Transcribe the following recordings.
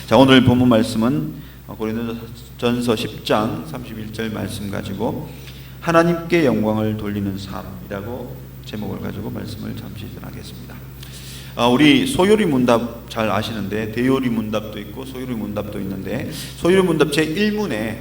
자, 오늘 본문 말씀은 고린도전서 10장 31절 말씀 가지고 하나님께 영광을 돌리는 삶이라고 제목을 가지고 말씀을 잠시 전하겠습니다. 우리 소요리 문답 잘 아시는데 대요리 문답도 있고 소요리 문답도 있는데, 소요리 문답 제1문에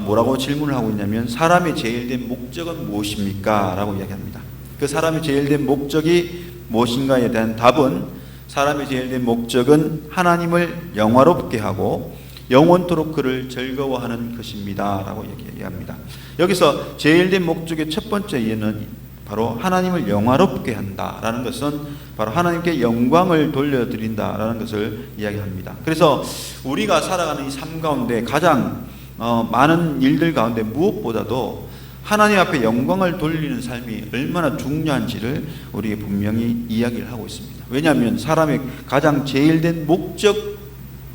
뭐라고 질문을 하고 있냐면 사람의 제일된 목적은 무엇입니까? 라고 이야기합니다. 그 사람의 제일된 목적이 무엇인가에 대한 답은 사람의 제일된 목적은 하나님을 영화롭게 하고 영원토록 그를 즐거워하는 것입니다 라고 얘기합니다. 여기서 제일된 목적의 첫 번째 이유는 바로 하나님을 영화롭게 한다라는 것은 바로 하나님께 영광을 돌려드린다라는 것을 이야기합니다. 그래서 우리가 살아가는 이 삶 가운데 가장 많은 일들 가운데 무엇보다도 하나님 앞에 영광을 돌리는 삶이 얼마나 중요한지를 우리에게 분명히 이야기를 하고 있습니다. 왜냐하면 사람의 가장 제일된 목적의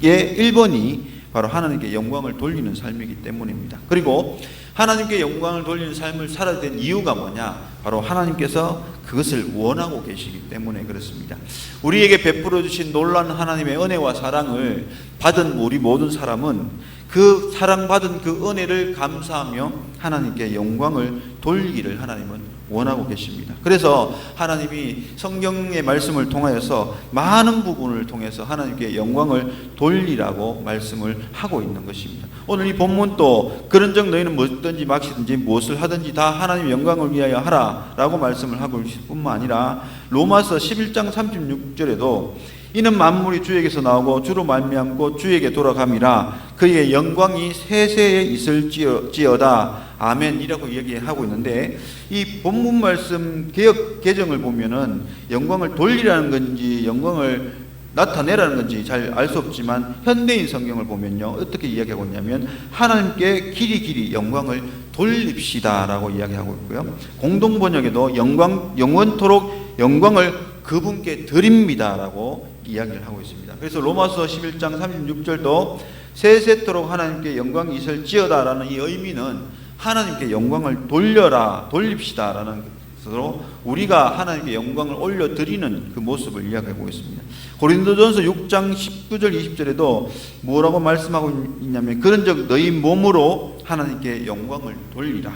1번이 바로 하나님께 영광을 돌리는 삶이기 때문입니다. 그리고 하나님께 영광을 돌리는 삶을 살아야 된 이유가 뭐냐? 바로 하나님께서 그것을 원하고 계시기 때문에 그렇습니다. 우리에게 베풀어 주신 놀라운 하나님의 은혜와 사랑을 받은 우리 모든 사람은 그 사랑받은 그 은혜를 감사하며 하나님께 영광을 돌리기를 하나님은 원하고 계십니다. 그래서 하나님이 성경의 말씀을 통하여서 많은 부분을 통해서 하나님께 영광을 돌리라고 말씀을 하고 있는 것입니다. 오늘 이 본문도 그런즉 너희는 무엇든지 막시든지 무엇을 하든지 다 하나님의 영광을 위하여 하라 라고 말씀을 하고 있을 뿐만 아니라 로마서 11장 36절에도 이는 만물이 주에게서 나오고 주로 말미암고 주에게 돌아감이라 그의 영광이 세세에 있을지어다 아멘이라고 얘기하고 있는데, 이 본문 말씀 개역 개정을 보면은 영광을 돌리라는 건지 영광을 나타내라는 건지 잘 알 수 없지만 현대인 성경을 보면요 어떻게 이야기하고 있냐면 하나님께 길이 영광을 돌립시다 라고 이야기하고 있고요, 공동 번역에도 영원토록 영광을 그분께 드립니다 라고 이야기를 하고 있습니다. 그래서 로마서 11장 36절도 세세토록 하나님께 영광이 있을지어다 라는 이 의미는 하나님께 영광을 돌립시다 라는 것으로 우리가 하나님께 영광을 올려드리는 그 모습을 이야기하고 있습니다. 고린도전서 6장 19절 20절에도 뭐라고 말씀하고 있냐면 그런즉 너희 몸으로 하나님께 영광을 돌리라.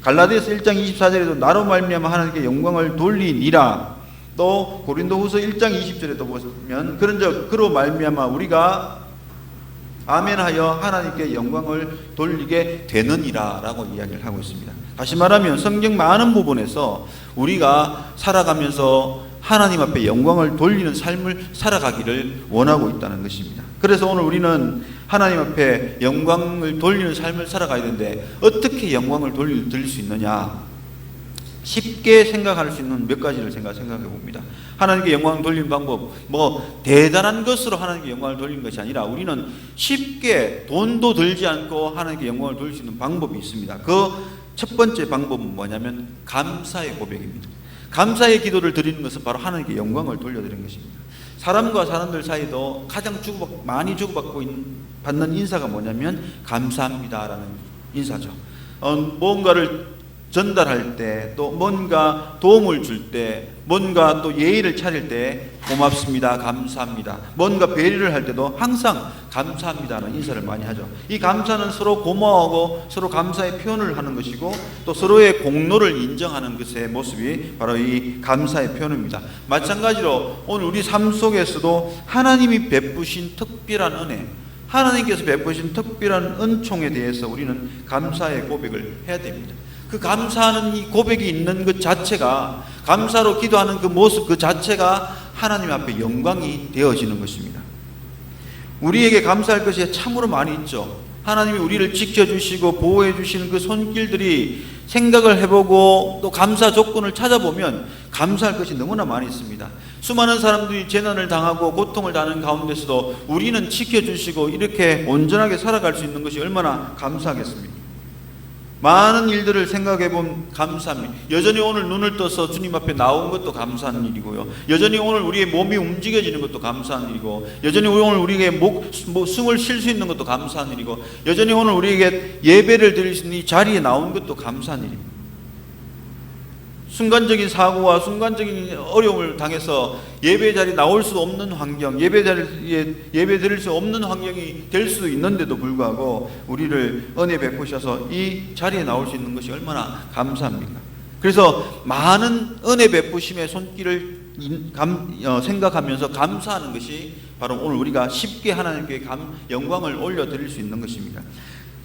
갈라디아서 1장 24절에도 나로 말미암아 하나님께 영광을 돌리니라. 또 고린도후서 1장 20절에도 보면 그런즉 그로 말미암아 우리가 아멘하여 하나님께 영광을 돌리게 되느니라 라고 이야기를 하고 있습니다. 다시 말하면 성경 많은 부분에서 우리가 살아가면서 하나님 앞에 영광을 돌리는 삶을 살아가기를 원하고 있다는 것입니다. 그래서 오늘 우리는 하나님 앞에 영광을 돌리는 삶을 살아가야 되는데 어떻게 영광을 돌릴 수 있느냐? 쉽게 생각할 수 있는 몇 가지를 생각해 봅니다. 하나님께 영광을 돌리는 방법, 대단한 것으로 하나님께 영광을 돌리는 것이 아니라 우리는 쉽게 돈도 들지 않고 하나님께 영광을 돌릴 수 있는 방법이 있습니다. 그 첫 번째 방법은 뭐냐면 감사의 고백입니다. 감사의 기도를 드리는 것은 바로 하나님께 영광을 돌려드리는 것입니다. 사람과 사람들 사이도 가장 많이 주고받고 받는 인사가 뭐냐면 감사합니다라는 인사죠. 뭔가를 전달할 때, 또 뭔가 도움을 줄 때, 뭔가 또 예의를 차릴 때 고맙습니다, 감사합니다. 뭔가 배려를 할 때도 항상 감사합니다라는 인사를 많이 하죠. 이 감사는 서로 고마워하고 서로 감사의 표현을 하는 것이고 또 서로의 공로를 인정하는 것의 모습이 바로 이 감사의 표현입니다. 마찬가지로 오늘 우리 삶 속에서도 하나님이 베푸신 특별한 은혜, 하나님께서 베푸신 특별한 은총에 대해서 우리는 감사의 고백을 해야 됩니다. 그 감사하는 이 고백이 있는 것 자체가, 감사로 기도하는 그 모습 그 자체가 하나님 앞에 영광이 되어지는 것입니다. 우리에게 감사할 것이 참으로 많이 있죠. 하나님이 우리를 지켜주시고 보호해 주시는 그 손길들이 생각을 해보고 또 감사 조건을 찾아보면 감사할 것이 너무나 많이 있습니다. 수많은 사람들이 재난을 당하고 고통을 당하는 가운데서도 우리는 지켜주시고 이렇게 온전하게 살아갈 수 있는 것이 얼마나 감사하겠습니까? 많은 일들을 생각해보면 감사합니다. 여전히 오늘 눈을 떠서 주님 앞에 나온 것도 감사한 일이고요, 여전히 오늘 우리의 몸이 움직여지는 것도 감사한 일이고, 여전히 오늘 우리에게 숨을 쉴 수 있는 것도 감사한 일이고, 여전히 오늘 우리에게 예배를 드릴 수 있는 이 자리에 나온 것도 감사한 일입니다. 순간적인 사고와 순간적인 어려움을 당해서 예배 자리에 나올 수 없는 환경, 예배 자리에 예배 드릴 수 없는 환경이 될 수 있는데도 불구하고 우리를 은혜 베푸셔서 이 자리에 나올 수 있는 것이 얼마나 감사합니까? 그래서 많은 은혜 베푸심의 손길을 생각하면서 감사하는 것이 바로 오늘 우리가 쉽게 하나님께 영광을 올려드릴 수 있는 것입니다.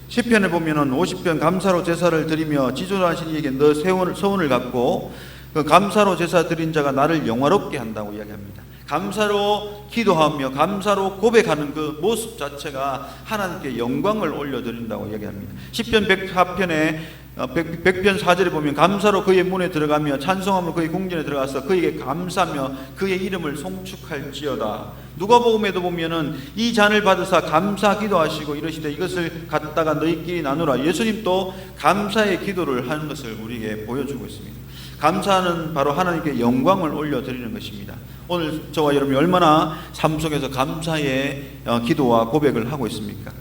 시편에 보면은 50편 감사로 제사를 드리며 지존하신 이에게 너 소원을 갖고 그 감사로 제사 드린 자가 나를 영화롭게 한다고 이야기합니다. 감사로 기도하며 감사로 고백하는 그 모습 자체가 하나님께 영광을 올려드린다고 이야기합니다. 시편 104편에 100편 4절에 보면 감사로 그의 문에 들어가며 찬송하며 그의 궁전에 들어가서 그에게 감사하며 그의 이름을 송축할지어다. 누가복음에도 보면은 이 잔을 받으사 감사 기도하시고 이러시되 이것을 갖다가 너희끼리 나누라. 예수님도 감사의 기도를 하는 것을 우리에게 보여주고 있습니다. 감사는 바로 하나님께 영광을 올려드리는 것입니다. 오늘 저와 여러분이 얼마나 삶 속에서 감사의 기도와 고백을 하고 있습니까?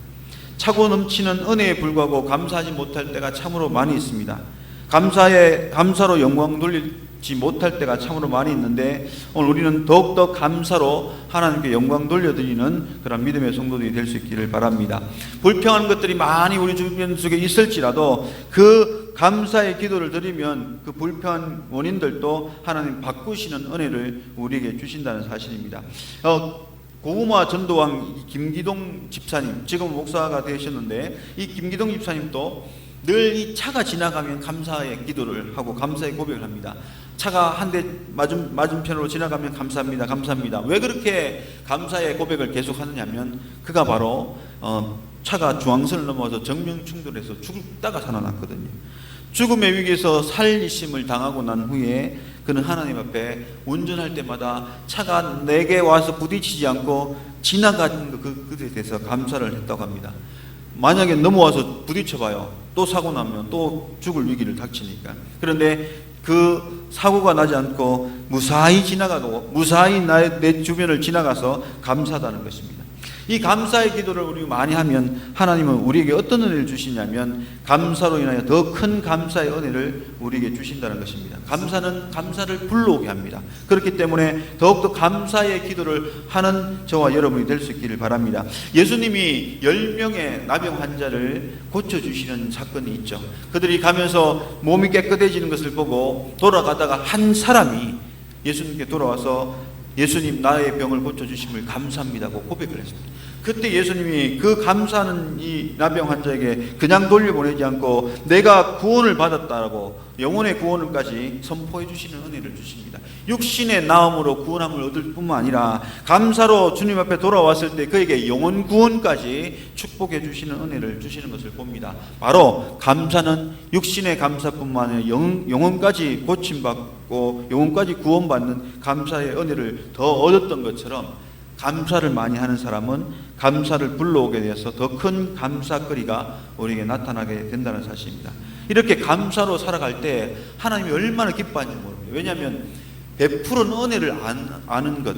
차고 넘치는 은혜에 불구하고 감사하지 못할 때가 참으로 많이 있습니다. 감사로 영광 돌리지 못할 때가 참으로 많이 있는데 오늘 우리는 더욱더 감사로 하나님께 영광 돌려드리는 그런 믿음의 성도들이 될 수 있기를 바랍니다. 불평하는 것들이 많이 우리 주변 속에 있을지라도 그 감사의 기도를 드리면 그 불평한 원인들도 하나님 바꾸시는 은혜를 우리에게 주신다는 사실입니다. 고구마 전도왕 김기동 집사님, 지금 목사가 되셨는데 이 김기동 집사님도 늘 이 차가 지나가면 감사의 기도를 하고 감사의 고백을 합니다. 차가 한 대 맞은편으로 지나가면 감사합니다, 감사합니다. 왜 그렇게 감사의 고백을 계속 하느냐면 그가 바로 차가 중앙선을 넘어서 정면 충돌해서 죽다가 살아났거든요. 죽음의 위기에서 살리심을 당하고 난 후에 그는 하나님 앞에 운전할 때마다 차가 내게 와서 부딪히지 않고 지나가는 그것에 대해서 감사를 했다고 합니다. 만약에 넘어와서 부딪혀봐요. 또 사고 나면 또 죽을 위기를 닥치니까. 그런데 그 사고가 나지 않고 무사히 지나가고 무사히 내 주변을 지나가서 감사하다는 것입니다. 이 감사의 기도를 우리가 많이 하면 하나님은 우리에게 어떤 은혜를 주시냐면 감사로 인하여 더 큰 감사의 은혜를 우리에게 주신다는 것입니다. 감사는 감사를 불러오게 합니다. 그렇기 때문에 더욱더 감사의 기도를 하는 저와 여러분이 될 수 있기를 바랍니다. 예수님이 10명의 나병 환자를 고쳐주시는 사건이 있죠. 그들이 가면서 몸이 깨끗해지는 것을 보고 돌아가다가 한 사람이 예수님께 돌아와서 예수님 나의 병을 고쳐주심을 감사합니다고 고백을 했습니다. 그때 예수님이 그 감사하는 이 나병 환자에게 그냥 돌려보내지 않고 내가 구원을 받았다라고 영혼의 구원을까지 선포해 주시는 은혜를 주십니다. 육신의 나음으로 구원함을 얻을 뿐만 아니라 감사로 주님 앞에 돌아왔을 때 그에게 영혼 구원까지 축복해 주시는 은혜를 주시는 것을 봅니다. 바로 감사는 육신의 감사뿐만 아니라 영혼까지 고침받고 영혼까지 구원받는 감사의 은혜를 더 얻었던 것처럼 감사를 많이 하는 사람은 감사를 불러오게 되어서 더 큰 감사거리가 우리에게 나타나게 된다는 사실입니다. 이렇게 감사로 살아갈 때 하나님이 얼마나 기뻐하는지 모릅니다. 왜냐하면 베푸는 은혜를 아는 것,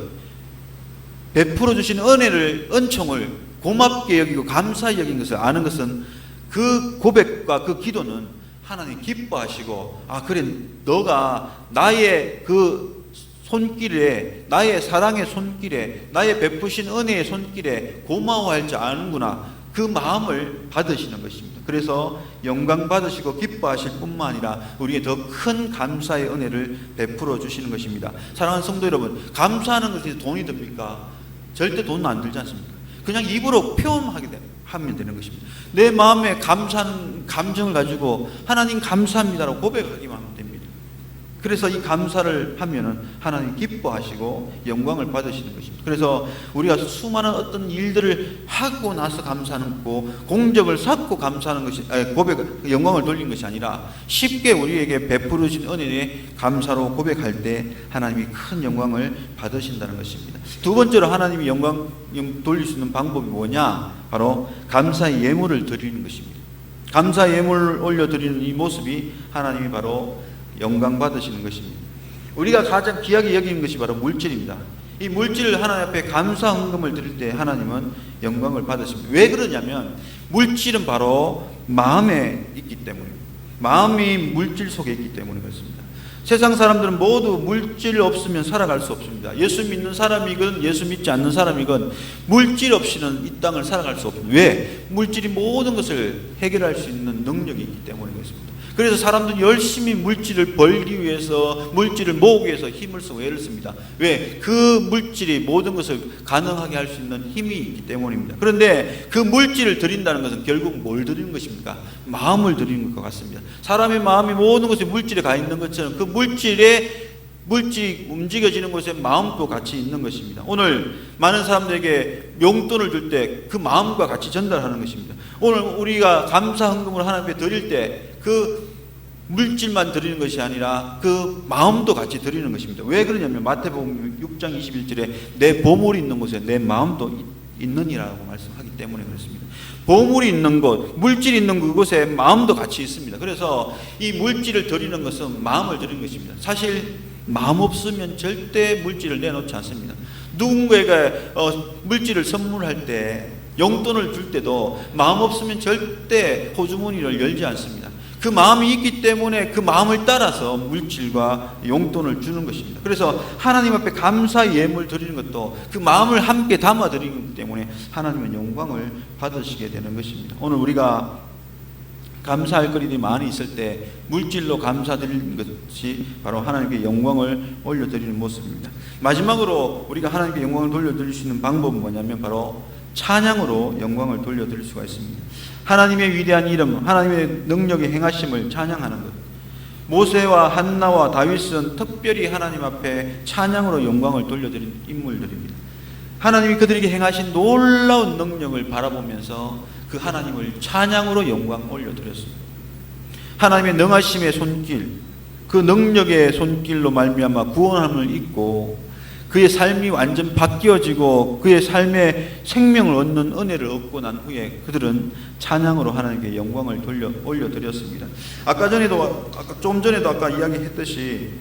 베풀어 주신 은혜를, 은총을 고맙게 여기고 감사히 여긴 것을 아는 것은 그 고백과 그 기도는 하나님 기뻐하시고 그래 너가 나의 그 손길에, 나의 사랑의 손길에, 나의 베푸신 은혜의 손길에 고마워할 줄 아는구나. 그 마음을 받으시는 것입니다. 그래서 영광 받으시고 기뻐하실 뿐만 아니라 우리의 더 큰 감사의 은혜를 베풀어 주시는 것입니다. 사랑하는 성도 여러분, 감사하는 것이 돈이 듭니까? 절대 돈 안 들지 않습니까? 그냥 입으로 하면 되는 것입니다. 내 마음에 감사하는 감정을 가지고 하나님 감사합니다라고 고백하기만 하면 됩니다. 그래서 이 감사를 하면은 하나님 기뻐하시고 영광을 받으시는 것입니다. 그래서 우리가 수많은 어떤 일들을 하고 나서 감사하는 거, 공적을 쌓고 감사하는 것이 영광을 돌리는 것이 아니라 쉽게 우리에게 베풀으신 은혜에 감사로 고백할 때 하나님이 큰 영광을 받으신다는 것입니다. 두 번째로 하나님이 영광 돌릴 수 있는 방법이 뭐냐? 바로 감사의 예물을 드리는 것입니다. 감사 예물을 올려드리는 이 모습이 하나님이 바로 영광 받으시는 것입니다. 우리가 가장 귀하게 여기는 것이 바로 물질입니다. 이 물질을 하나님 앞에 감사 헌금을 드릴 때 하나님은 영광을 받으십니다. 왜 그러냐면 물질은 바로 마음에 있기 때문입니다. 마음이 물질 속에 있기 때문에 그렇습니다. 세상 사람들은 모두 물질 없으면 살아갈 수 없습니다. 예수 믿는 사람이건 예수 믿지 않는 사람이건 물질 없이는 이 땅을 살아갈 수 없습니다. 왜? 물질이 모든 것을 해결할 수 있는 능력이 있기 때문에 그렇습니다. 그래서 사람들은 열심히 물질을 벌기 위해서, 물질을 모으기 위해서 힘을 쓰고 애를 씁니다. 왜? 그 물질이 모든 것을 가능하게 할 수 있는 힘이 있기 때문입니다. 그런데 그 물질을 드린다는 것은 결국 뭘 드리는 것입니까? 마음을 드리는 것 같습니다. 사람의 마음이 모든 것이 물질에 가 있는 것처럼 그 물질이 움직여지는 곳에 마음도 같이 있는 것입니다. 오늘 많은 사람들에게 용돈을 줄 때 그 마음과 같이 전달하는 것입니다. 오늘 우리가 감사 헌금을 하나님께 드릴 때 그 물질만 드리는 것이 아니라 그 마음도 같이 드리는 것입니다. 왜 그러냐면 마태복음 6장 21절에 내 보물이 있는 곳에 내 마음도 있느니라고 말씀하기 때문에 그렇습니다. 보물이 있는 곳, 물질이 있는 그곳에 마음도 같이 있습니다. 그래서 이 물질을 드리는 것은 마음을 드리는 것입니다. 사실 마음 없으면 절대 물질을 내놓지 않습니다. 누군가에게 물질을 선물할 때, 용돈을 줄 때도 마음 없으면 절대 호주머니를 열지 않습니다. 그 마음이 있기 때문에 그 마음을 따라서 물질과 용돈을 주는 것입니다. 그래서 하나님 앞에 감사 예물 드리는 것도 그 마음을 함께 담아 드리는 것 때문에 하나님은 영광을 받으시게 되는 것입니다. 오늘 우리가 감사할 거리들이 많이 있을 때 물질로 감사드리는 것이 바로 하나님께 영광을 올려드리는 모습입니다. 마지막으로 우리가 하나님께 영광을 돌려드릴 수 있는 방법은 뭐냐면 바로 찬양으로 영광을 돌려드릴 수가 있습니다. 하나님의 위대한 이름, 하나님의 능력의 행하심을 찬양하는 것. 모세와 한나와 다윗은 특별히 하나님 앞에 찬양으로 영광을 돌려드린 인물들입니다. 하나님이 그들에게 행하신 놀라운 능력을 바라보면서 그 하나님을 찬양으로 영광 올려드렸습니다. 하나님의 능하심의 손길, 그 능력의 손길로 말미암아 구원함을 잊고 그의 삶이 완전 바뀌어지고 그의 삶에 생명을 얻는 은혜를 얻고 난 후에 그들은 찬양으로 하나님께 영광을 올려드렸습니다. 아까 조금 전에도 아까 이야기했듯이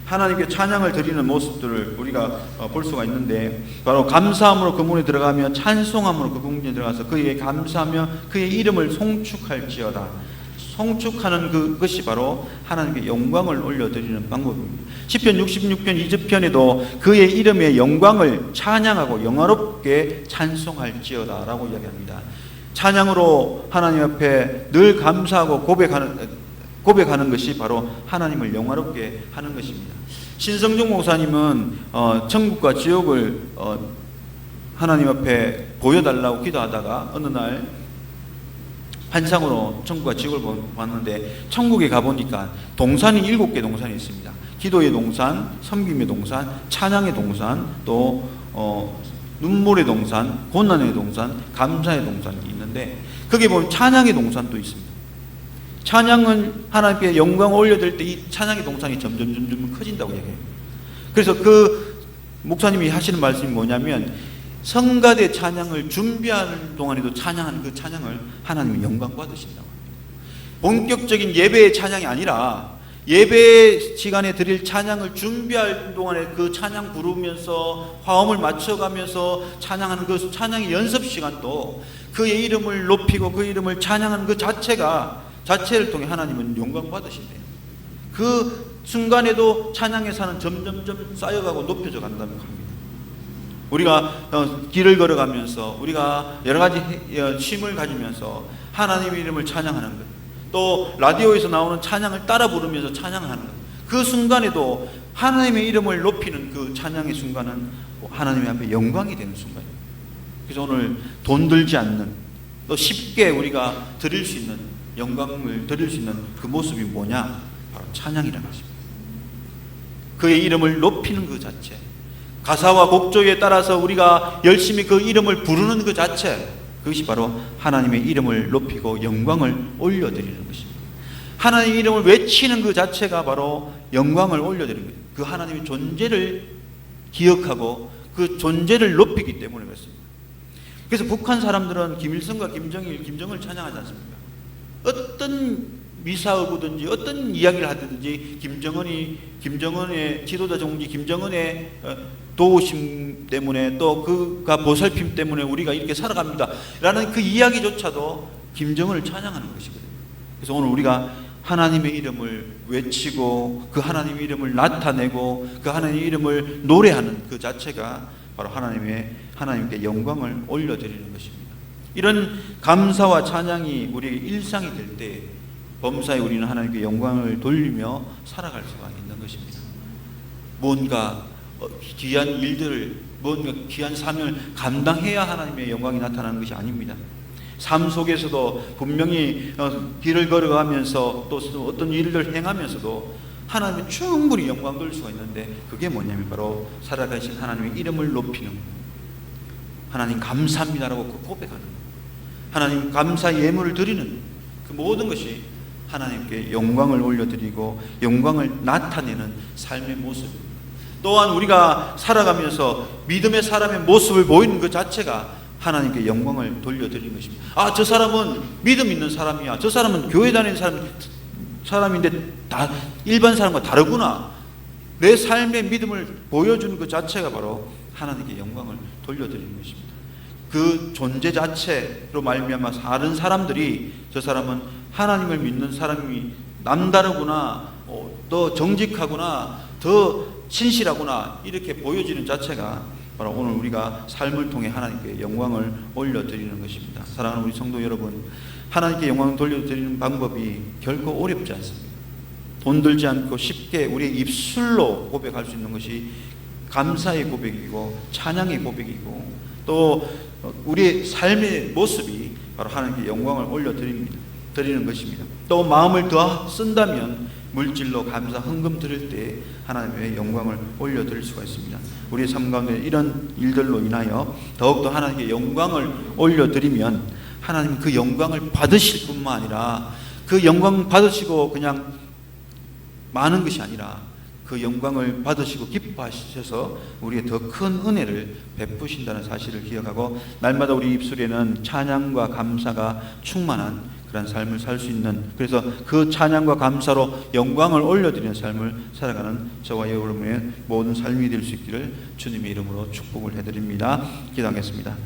하나님께 찬양을 드리는 모습들을 우리가 볼 수가 있는데 바로 감사함으로 그 문에 들어가며 찬송함으로 그 궁전에 들어가서 그에게 감사하며 그의 이름을 송축할지어다. 송축하는 그것이 바로 하나님께 영광을 올려드리는 방법입니다. 시편 66편 2절편에도 그의 이름의 영광을 찬양하고 영화롭게 찬송할지어다 라고 이야기합니다. 찬양으로 하나님 앞에 늘 감사하고 고백하는 것이 바로 하나님을 영화롭게 하는 것입니다. 신성종 목사님은 천국과 지옥을 하나님 앞에 보여달라고 기도하다가 어느 날 환상으로 천국과 지옥을 봤는데 천국에 가보니까 동산이 7개 동산이 있습니다. 기도의 동산, 섬김의 동산, 찬양의 동산, 또 눈물의 동산, 고난의 동산, 감사의 동산이 있는데 거기에 보면 찬양의 동산도 있습니다. 찬양은 하나님께 영광을 올려드릴 때 이 찬양의 동산이 점점 커진다고 얘기해요. 그래서 그 목사님이 하시는 말씀이 뭐냐면 성가대 찬양을 준비하는 동안에도 찬양하는 그 찬양을 하나님이 영광 받으신다고 합니다. 본격적인 예배의 찬양이 아니라 예배 시간에 드릴 찬양을 준비할 동안에 그 찬양 부르면서 화음을 맞춰가면서 찬양하는 그 찬양의 연습 시간도 그의 이름을 높이고 그 이름을 찬양하는 그 자체를 통해 하나님은 영광 받으신대요. 그 순간에도 찬양의 산은 점점점 쌓여가고 높여져 간다고 합니다. 우리가 길을 걸어가면서 우리가 여러 가지 쉼을 가지면서 하나님의 이름을 찬양하는 것, 또 라디오에서 나오는 찬양을 따라 부르면서 찬양하는 것, 그 순간에도 하나님의 이름을 높이는 그 찬양의 순간은 하나님 앞에 영광이 되는 순간입니다. 그래서 오늘 돈 들지 않는, 또 쉽게 우리가 드릴 수 있는 영광을 드릴 수 있는 그 모습이 뭐냐? 바로 찬양이라는 것입니다. 그의 이름을 높이는 그 자체, 가사와 곡조에 따라서 우리가 열심히 그 이름을 부르는 그 자체, 그것이 바로 하나님의 이름을 높이고 영광을 올려드리는 것입니다. 하나님의 이름을 외치는 그 자체가 바로 영광을 올려드리는 거예요. 그 하나님의 존재를 기억하고 그 존재를 높이기 때문에 그렇습니다. 그래서 북한 사람들은 김일성과 김정을 찬양하지 않습니까? 어떤 미사하고든지 어떤 이야기를 하든지 김정은의 지도자 종지 김정은의 도우심 때문에 또 그가 보살핌 때문에 우리가 이렇게 살아갑니다 라는 그 이야기조차도 김정은을 찬양하는 것이거든요. 그래서 오늘 우리가 하나님의 이름을 외치고 그 하나님의 이름을 나타내고 그 하나님의 이름을 노래하는 그 자체가 바로 하나님께 영광을 올려드리는 것입니다. 이런 감사와 찬양이 우리의 일상이 될 때 범사에 우리는 하나님께 영광을 돌리며 살아갈 수가 있는 것입니다. 뭔가 귀한 일들을, 뭔가 귀한 사명을 감당해야 하나님의 영광이 나타나는 것이 아닙니다. 삶 속에서도 분명히 길을 걸어가면서 또 어떤 일을 행하면서도 하나님의 충분히 영광 돌릴 수가 있는데, 그게 뭐냐면 바로 살아가신 하나님의 이름을 높이는, 하나님 감사합니다라고 고백하는, 하나님 감사 예물을 드리는 그 모든 것이 하나님께 영광을 올려드리고 영광을 나타내는 삶의 모습입니다. 또한 우리가 살아가면서 믿음의 사람의 모습을 보이는 것 자체가 하나님께 영광을 돌려드리는 것입니다. 아, 저 사람은 믿음 있는 사람이야. 저 사람은 교회 다니는 사람인데 다 일반 사람과 다르구나. 내 삶의 믿음을 보여주는 것 자체가 바로 하나님께 영광을 돌려드리는 것입니다. 그 존재 자체로 말미암아 다른 사람들이 저 사람은 하나님을 믿는 사람이 남다르구나, 더 정직하구나, 더 신실하구나, 이렇게 보여지는 자체가 바로 오늘 우리가 삶을 통해 하나님께 영광을 올려드리는 것입니다. 사랑하는 우리 성도 여러분, 하나님께 영광을 돌려드리는 방법이 결코 어렵지 않습니다. 돈 들지 않고 쉽게 우리의 입술로 고백할 수 있는 것이 감사의 고백이고 찬양의 고백이고, 또 우리의 삶의 모습이 바로 하나님께 영광을 올려드리는 것입니다. 또 마음을 더 쓴다면 물질로 감사 헌금 드릴 때 하나님의 영광을 올려드릴 수가 있습니다. 우리의 삶 가운데 이런 일들로 인하여 더욱더 하나님께 영광을 올려드리면 하나님은 그 영광을 받으실 뿐만 아니라, 그 영광 받으시고 그냥 많은 것이 아니라 그 영광을 받으시고 기뻐하셔서 우리의 더 큰 은혜를 베푸신다는 사실을 기억하고, 날마다 우리 입술에는 찬양과 감사가 충만한 그런 삶을 살 수 있는, 그래서 그 찬양과 감사로 영광을 올려드리는 삶을 살아가는 저와 여러분의 모든 삶이 될 수 있기를 주님의 이름으로 축복을 해드립니다. 기도하겠습니다.